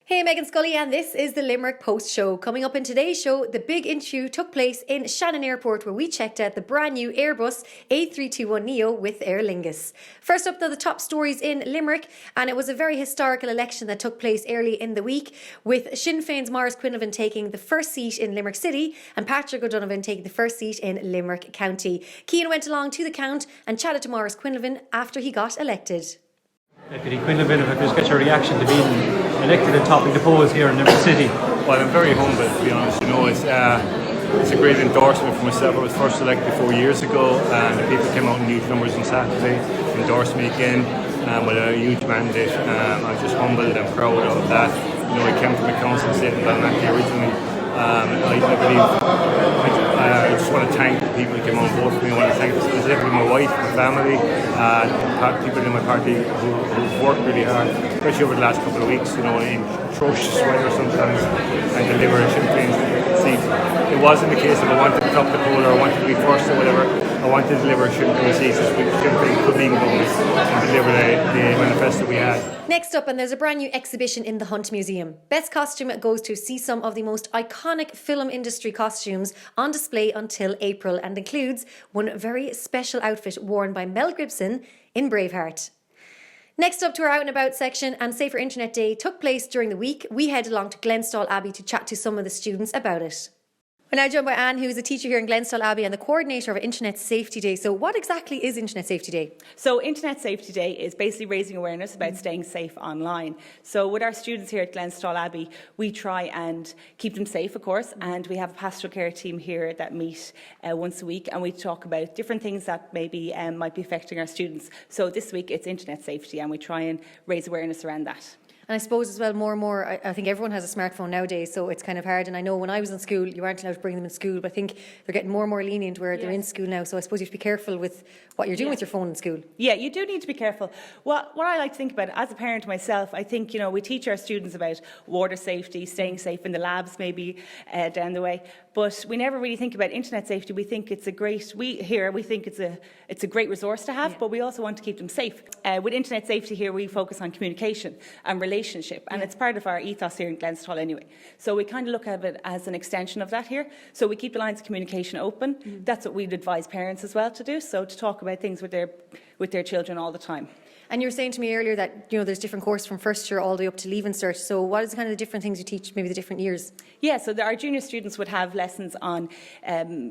Hey, Megan Scully, and this is the Limerick Post Show. Coming up in today's show, the big interview took place in Shannon Airport, where we checked out the brand new Airbus A321neo with Aer Lingus. First up, though, the top stories in Limerick, and it was a very historical election that took place early in the week, with Sinn Fein's Maurice Quinlivan taking the first seat in Limerick City and Patrick O'Donovan taking the first seat in Limerick County. Cian went along to the count and chatted to Maurice Quinlivan after he got elected. Deputy Quinlivan, if I could just get your reaction to being elected and topping the polls here in Limerick City. Well, I'm very humbled, to be honest. It's a great endorsement for myself. I was first elected 4 years ago, and the people came out in huge numbers on Saturday, endorsed me again with a huge mandate. I'm just humbled and proud of that. I came from the council seat in Barnett originally. I just want to thank the people who came on board for me. I want to thank specifically my wife, my family, people in my party who've worked really hard, especially over the last couple of weeks, in atrocious weather sometimes, and deliver a Sinn Fein seat. It wasn't the case of I wanted to top the poll or I wanted to be first or whatever. I wanted to deliver a Sinn Fein seat so Sinn Fein could be involved and deliver the manifesto we had. Next up, and there's a brand new exhibition in the Hunt Museum. Best Costume goes to see some of the most iconic film industry costumes on display until April, and includes one very special outfit worn by Mel Gibson in Braveheart. Next up to our Out and About section, and Safer Internet Day took place during the week. We head along to Glenstal Abbey to chat to some of the students about it. We're now joined by Anne, who is a teacher here in Glenstal Abbey and the coordinator of Internet Safety Day. So what exactly is Internet Safety Day? So Internet Safety Day is basically raising awareness about staying safe online. So with our students here at Glenstal Abbey, we try and keep them safe, of course, and we have a pastoral care team here that meet once a week, and we talk about different things that maybe might be affecting our students. So this week it's Internet Safety, and we try and raise awareness around that. And I suppose as well, more and more, I think everyone has a smartphone nowadays, so it's kind of hard. And I know when I was in school, you weren't allowed to bring them in school, but I think they're getting more and more lenient where they're in school now. So I suppose you have to be careful with what you're doing with your phone in school. Yeah, you do need to be careful. What I like to think about, as a parent myself, I think, we teach our students about water safety, staying safe in the labs maybe down the way, but we never really think about internet safety. We think it's a great, it's a great resource to have, but we also want to keep them safe. With internet safety here, we focus on communication and relationship, and it's part of our ethos here in Glenstal anyway. So we kind of look at it as an extension of that here. So we keep the lines of communication open. That's what we'd advise parents as well to do, so to talk about things with their children all the time. And you were saying to me earlier that there's different courses from first year all the way up to Leaving Cert. So what is the kind of the different things you teach, maybe the different years? Yeah, so our junior students would have lessons on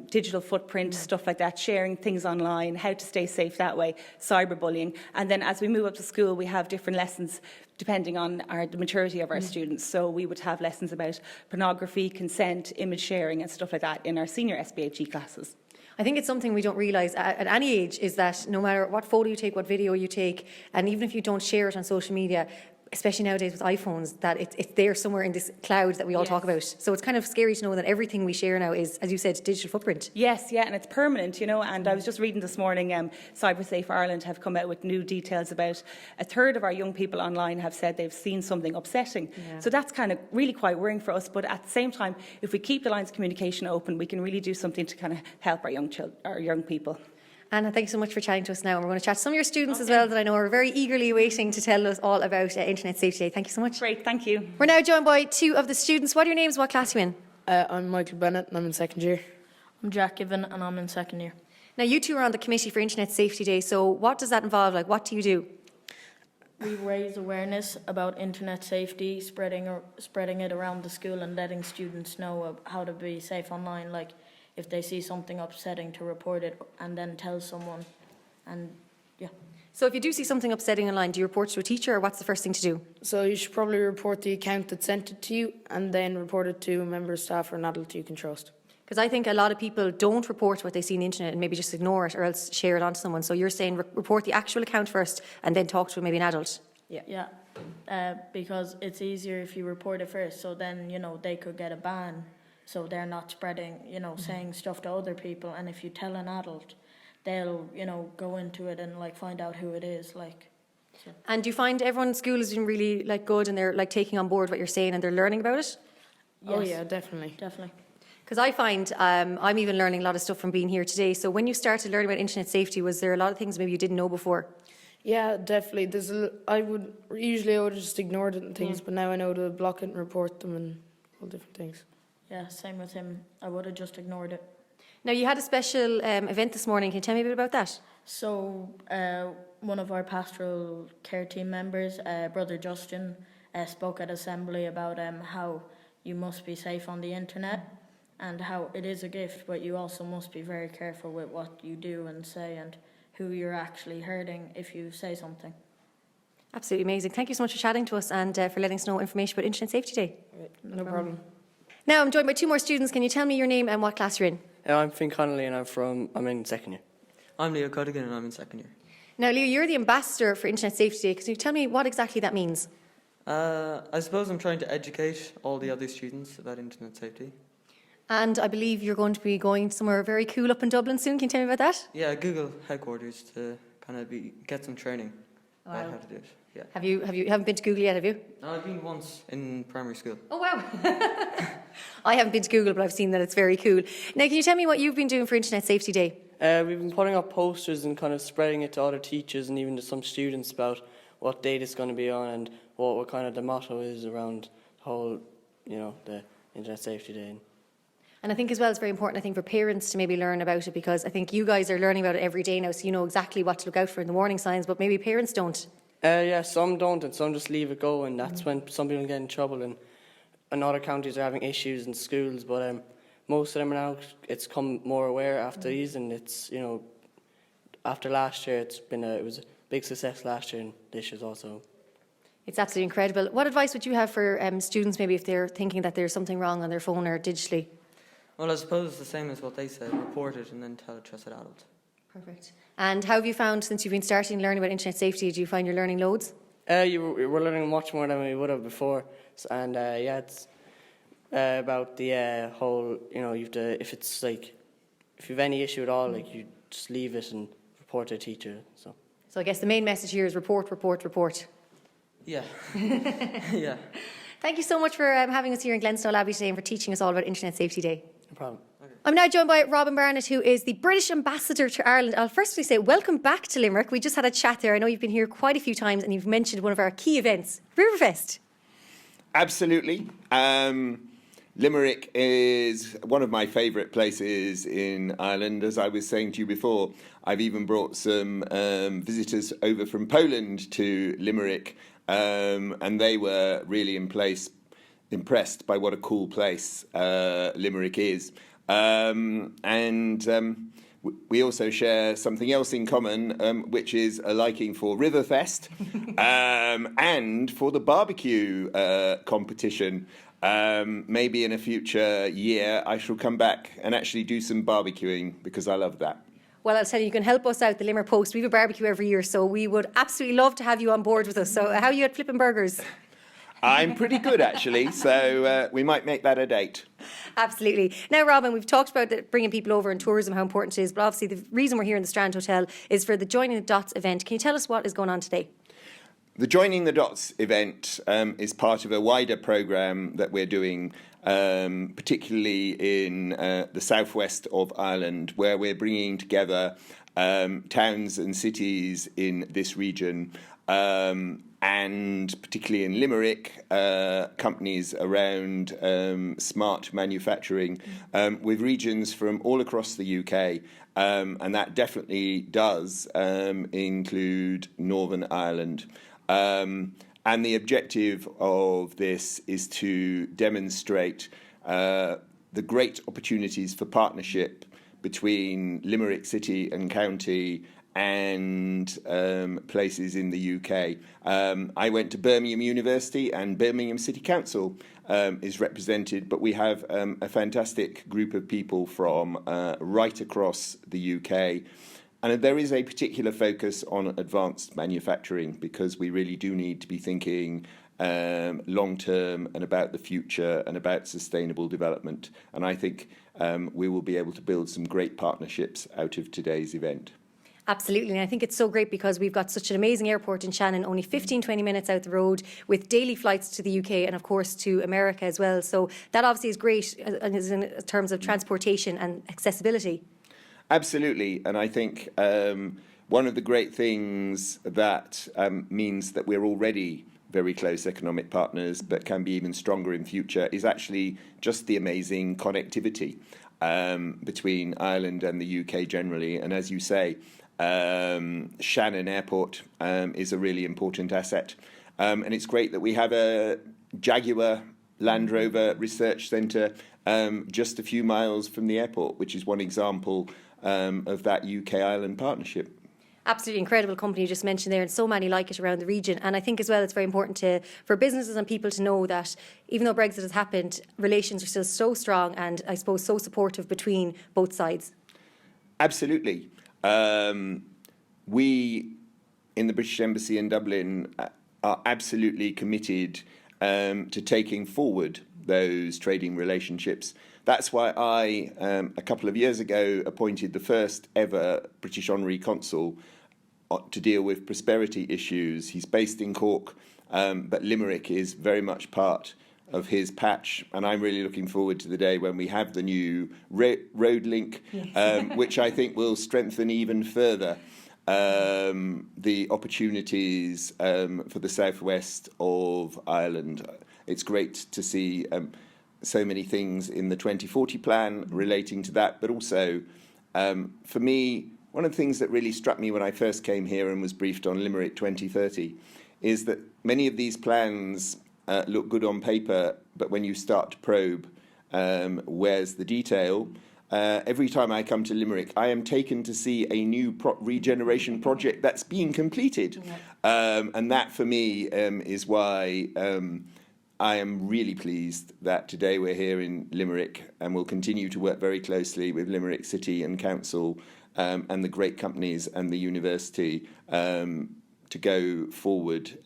digital footprint, stuff like that, sharing things online, how to stay safe that way, cyberbullying. And then as we move up to school, we have different lessons depending on the maturity of our students. So we would have lessons about pornography, consent, image sharing and stuff like that in our senior SPHE classes. I think it's something we don't realise at any age, is that no matter what photo you take, what video you take, and even if you don't share it on social media, especially nowadays with iPhones, that it's there somewhere in this cloud that we all talk about. So it's kind of scary to know that everything we share now is, as you said, digital footprint. Yes, yeah, and it's permanent, and I was just reading this morning, CyberSafe Ireland have come out with new details about a third of our young people online have said they've seen something upsetting. Yeah. So that's kind of really quite worrying for us, but at the same time, if we keep the lines of communication open, we can really do something to kind of help our young people. Anna, thank you so much for chatting to us now. And we're going to chat to some of your students as well that I know are very eagerly waiting to tell us all about Internet Safety Day. Thank you so much. Great, thank you. We're now joined by two of the students. What are your names? What class are you in? I'm Michael Bennett and I'm in second year. I'm Jack Given and I'm in second year. Now, you two are on the Committee for Internet Safety Day. So what does that involve? Like, what do you do? We raise awareness about internet safety, spreading it around the school and letting students know how to be safe online. Like, if they see something upsetting, to report it and then tell someone. And yeah. So if you do see something upsetting online, do you report to a teacher, or what's the first thing to do? So you should probably report the account that sent it to you and then report it to a member of staff or an adult you can trust. Because I think a lot of people don't report what they see on the internet and maybe just ignore it or else share it on to someone. So you're saying report the actual account first and then talk to maybe an adult. Yeah. Because it's easier if you report it first, so then, they could get a ban. So they're not spreading, saying stuff to other people. And if you tell an adult, they'll, go into it and find out who it is. So. And do you find everyone in school is doing really good and they're taking on board what you're saying and they're learning about it? Yes. Oh yeah, definitely. Because I find I'm even learning a lot of stuff from being here today. So when you started learning about internet safety, was there a lot of things maybe you didn't know before? Yeah, definitely. I would just ignored it and things, but now I know to block it and report them and all different things. Yeah, same with him. I would have just ignored it. Now, you had a special event this morning. Can you tell me a bit about that? So, one of our pastoral care team members, Brother Justin, spoke at assembly about how you must be safe on the internet and how it is a gift, but you also must be very careful with what you do and say and who you're actually hurting if you say something. Absolutely amazing. Thank you so much for chatting to us and for letting us know information about Internet Safety Day. No problem. Now, I'm joined by two more students. Can you tell me your name and what class you're in? I'm Finn Connolly and I'm in second year. I'm Leo Cuddigan and I'm in second year. Now, Leo, you're the ambassador for Internet Safety Day. Can you tell me what exactly that means? I suppose I'm trying to educate all the other students about internet safety. And I believe you're going to be going somewhere very cool up in Dublin soon. Can you tell me about that? Yeah, Google headquarters to kind of get some training about how to do it. Yeah. You haven't been to Google yet, have you? No, I've been once in primary school. Oh, wow. I haven't been to Google, but I've seen that it's very cool. Now, can you tell me what you've been doing for Internet Safety Day? We've been putting up posters and kind of spreading it to other teachers and even to some students about what date it's going to be on and what kind of the motto is around the whole, the Internet Safety Day. And I think as well it's very important, I think, for parents to maybe learn about it, because I think you guys are learning about it every day now, so you know exactly what to look out for in the warning signs, but maybe parents don't. Yeah, some don't and some just leave it go, and that's when some people get in trouble, and other counties are having issues in schools, but most of them are now, it's come more aware after these, and it's, after last year it was a big success last year, and this year's also. It's absolutely incredible. What advice would you have for students maybe if they're thinking that there's something wrong on their phone or digitally? Well, I suppose it's the same as what they said, report it and then tell a trusted adult. Perfect. And how have you found, since you've been starting learning about internet safety, do you find you're learning loads? We're learning much more than we would have before, and it's about the whole, you have to, if it's like, if you have any issue at all, you just leave it and report to a teacher. So I guess the main message here is report, report, report. Yeah. Yeah. Thank you so much for having us here in Glenstal Abbey today and for teaching us all about Internet Safety Day. no problem. I'm now joined by Robin Barnett, who is the British Ambassador to Ireland. I'll firstly say welcome back to Limerick. We just had a chat there. I know you've been here quite a few times and you've mentioned one of our key events, Riverfest. Absolutely. Limerick is one of my favourite places in Ireland. As I was saying to you before, I've even brought some visitors over from Poland to Limerick, and they were really impressed by what a cool place Limerick is. We also share something else in common, which is a liking for Riverfest and for the barbecue competition. Maybe in a future year I shall come back and actually do some barbecuing because I love that. Well, I'll tell you, you can help us out, the Limerick Post. We have a barbecue every year, so we would absolutely love to have you on board with us. So how are you at flipping burgers? I'm pretty good, actually, so we might make that a date. Absolutely. Now, Robin, we've talked about bringing people over and tourism, how important it is, but obviously the reason we're here in the Strand Hotel is for the Joining the Dots event. Can you tell us what is going on today? The Joining the Dots event is part of a wider programme that we're doing, particularly in the southwest of Ireland, where we're bringing together towns and cities in this region, and particularly in Limerick, companies around smart manufacturing, with regions from all across the UK, and that definitely does include Northern Ireland. And the objective of this is to demonstrate the great opportunities for partnership between Limerick City and County and places in the UK. I went to Birmingham University, and Birmingham City Council is represented, but we have a fantastic group of people from right across the UK. And there is a particular focus on advanced manufacturing, because we really do need to be thinking long-term and about the future and about sustainable development. And I think we will be able to build some great partnerships out of today's event. Absolutely, and I think it's so great because we've got such an amazing airport in Shannon, only 15-20 minutes out the road, with daily flights to the UK and of course to America as well. So that obviously is great in terms of transportation and accessibility. Absolutely, and I think one of the great things that means that we're already very close economic partners, but can be even stronger in future, is actually just the amazing connectivity between Ireland and the UK generally. And as you say, Shannon Airport is a really important asset. And it's great that we have a Jaguar Land Rover research centre just a few miles from the airport, which is one example of that UK-Ireland partnership. Absolutely incredible company you just mentioned there, and so many like it around the region. And I think as well it's very important for businesses and people to know that even though Brexit has happened, relations are still so strong and I suppose so supportive between both sides. Absolutely. We in the British Embassy in Dublin are absolutely committed to taking forward those trading relationships. That's why I, a couple of years ago, appointed the first ever British Honorary Consul to deal with prosperity issues. He's based in Cork, but Limerick is very much part of his patch, and I'm really looking forward to the day when we have the new road link, which I think will strengthen even further the opportunities for the southwest of Ireland. It's great to see so many things in the 2040 plan relating to that, but also, for me, one of the things that really struck me when I first came here and was briefed on Limerick 2030 is that many of these plans look good on paper, but when you start to probe, where's the detail? Every time I come to Limerick, I am taken to see a new regeneration project that's being completed. And that, for me, is why I am really pleased that today we're here in Limerick and will continue to work very closely with Limerick City and Council and the great companies and the university to go forward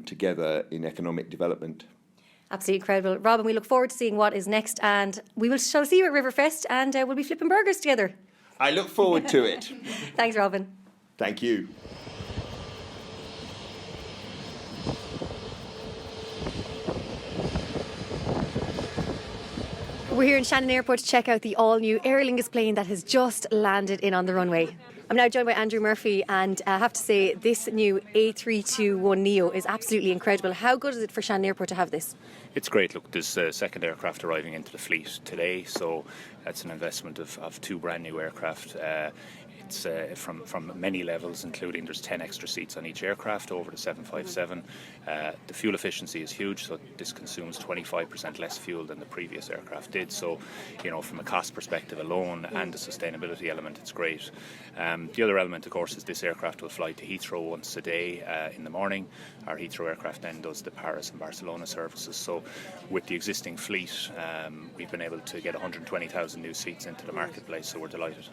together in economic development. Absolutely incredible. Robin, we look forward to seeing what is next, and shall see you at Riverfest, and we'll be flipping burgers together. I look forward to it. Thanks, Robin. Thank you. We're here in Shannon Airport to check out the all-new Aer Lingus plane that has just landed in on the runway. I'm now joined by Andrew Murphy, and I have to say this new A321neo is absolutely incredible. How good is it for Shannon Airport to have this? It's great. Look, there's a second aircraft arriving into the fleet today, so that's an investment of two brand new aircraft. It's from many levels, including there's 10 extra seats on each aircraft over the 757. The fuel efficiency is huge, so this consumes 25% less fuel than the previous aircraft did. So, from a cost perspective alone and the sustainability element, it's great. The other element, of course, is this aircraft will fly to Heathrow once a day in the morning. Our Heathrow aircraft then does the Paris and Barcelona services. So with the existing fleet, we've been able to get 120,000 new seats into the marketplace, so we're delighted.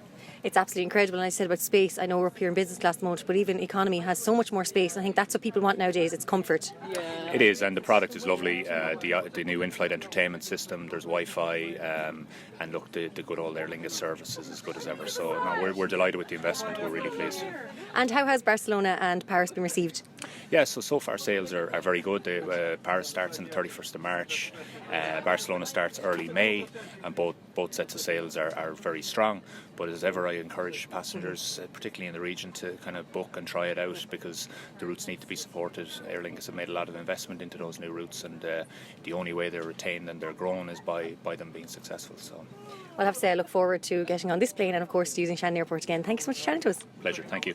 It's absolutely incredible. And I said about space, I know we're up here in business class at the moment, but even economy has so much more space. I think that's what people want nowadays. It's comfort. It is, and the product is lovely. The new in-flight entertainment system, there's Wi-Fi, and look, the good old Aer Lingus service is as good as ever. So no, we're delighted with the investment. We're really pleased. And how has Barcelona and Paris been received? Yeah, so far sales are very good. Paris starts on the 31st of March. Barcelona starts early May, and both sets of sales are very strong. But as ever, I encourage passengers, particularly in the region, to kind of book and try it out because the routes need to be supported. Aer Lingus have made a lot of investment into those new routes, and the only way they're retained and they're grown is by them being successful. So, well, I have to say I look forward to getting on this plane and, of course, to using Shannon Airport again. Thank you so much for chatting to us. Pleasure, thank you.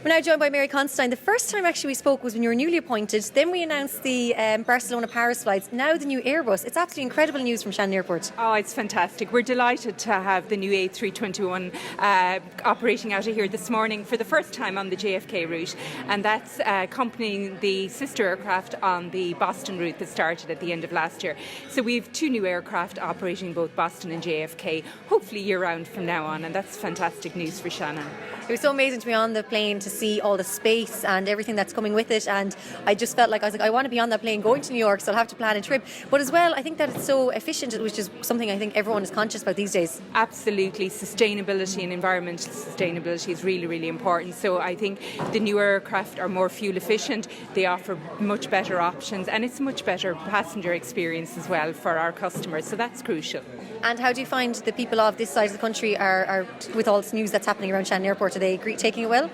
We're now joined by Mary Constantine. The first time actually we spoke was when you were newly appointed. Then we announced the Barcelona-Paris flights. Now the new Airbus. It's absolutely incredible news from Shannon Airport. Oh, it's fantastic. We're delighted to have the new A321 operating out of here this morning for the first time on the JFK route. And that's accompanying the sister aircraft on the Boston route that started at the end of last year. So we have two new aircraft operating both Boston and JFK, hopefully year-round from now on. And that's fantastic news for Shannon. It was so amazing to be on the plane to see all the space and everything that's coming with it, and I just felt like I want to be on that plane going to New York, so I'll have to plan a trip. But as well, I think that it's so efficient, which is something I think everyone is conscious about these days. Absolutely. Sustainability and environmental sustainability is really, really important. So I think the newer aircraft are more fuel efficient, they offer much better options, and it's a much better passenger experience as well for our customers, so that's crucial. And how do you find the people of this side of the country are with all this news that's happening around Shannon Airport? Are they taking it well?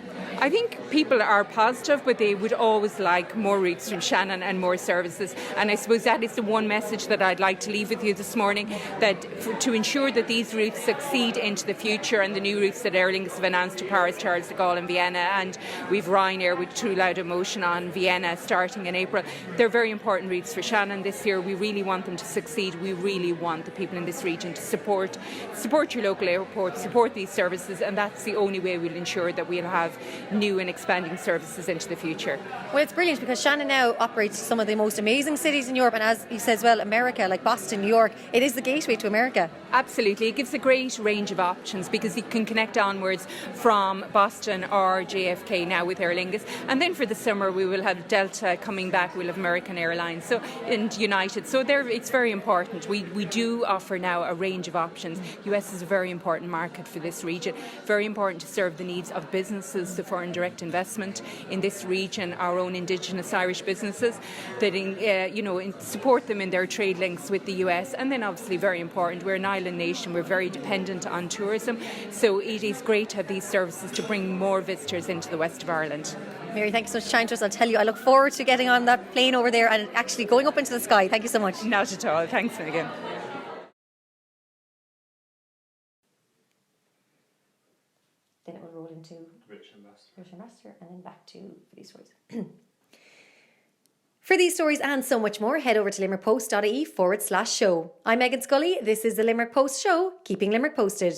I think people are positive, but they would always like more routes from Shannon and more services. And I suppose that is the one message that I'd like to leave with you this morning, that to ensure that these routes succeed into the future, and the new routes that Aer Lingus have announced to Paris, Charles de Gaulle and Vienna, and we've Ryanair with True Laudamotion on Vienna starting in April. They're very important routes for Shannon this year. We really want them to succeed. We really want the people in this region to support your local airport, support these services, and that's the only way we'll ensure that we'll have new and expanding services into the future. Well, it's brilliant because Shannon now operates some of the most amazing cities in Europe, and as he says, well, America, like Boston, New York, it is the gateway to America. Absolutely. It gives a great range of options because you can connect onwards from Boston or JFK now with Aer Lingus. And then for the summer, we will have Delta coming back. We'll have American Airlines and United. So it's very important. We do offer now a range of options. US is a very important market for this region. Very important to serve the needs of businesses, the foreign direct investment in this region, our own Indigenous Irish businesses, that support them in their trade links with the US. And then obviously very important, we're an island nation, we're very dependent on tourism, so it is great to have these services to bring more visitors into the west of Ireland. Mary, thank you so much for chatting to us. I'll tell you, I look forward to getting on that plane over there and actually going up into the sky. Thank you so much. Not at all. Thanks, Megan. Then it will roll into Rich Ambassador and then back to For These Stories. For these stories and so much more, head over to limerickpost.ie/show. I'm Megan Scully. This is the Limerick Post Show, keeping Limerick posted.